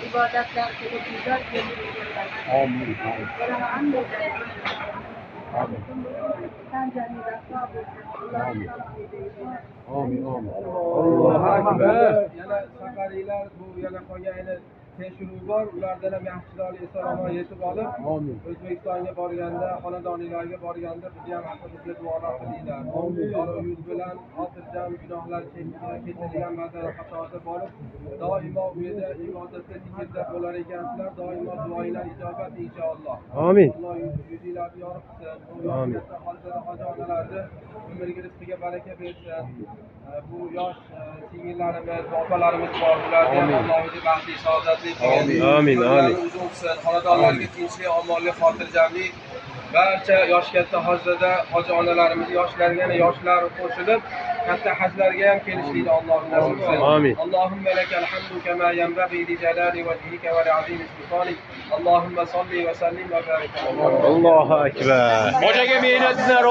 ibodatlar qilib ijob Amin. Amin. Amin. Amin. Allohu akbar. Yana safariylar bu yana qolgan tekshiruv bor. Ulardan ham yaxshiroq eson-omon yetib olib, Amin. O'zbekistonga borganda, xonadonlarga borganda bizni ham haqqimizga duolar qilinglar. Yorug' yuz bilan xotirjam gunohlar kechirilgan madara qatorida borib, doimo u yerda ibodatda zikrda bo'lar ekansizlar. Doimo duoinglar ijobat inshaalloh. Amin. Alloh yuzinglarni yorug' qilsin. Amin. Hoji onalarni umriga rizqiga baraka bersin. Bu yosh singillarimiz, opalarimiz bor. Ularga ham Alloh o'zi baxtli, saodatli qilsin. Amin. Amin. Uzun qilsin. Xonadonlarga tinchlik, omonlik, xotirjamlik. Barcha yosh katta hojida hoji onalarimiz yoshlarga yana yoshlar qo'shilib katta hajlarga ham kelishlikni Alloh nasib qilsin. Amin. Allohumma lakal hamdu kama yanbaghi li jalali wajhika wa li azimi sultanik. Allohumma salli va sallim va barik. Allohu akbar. Hocaga mehnatlar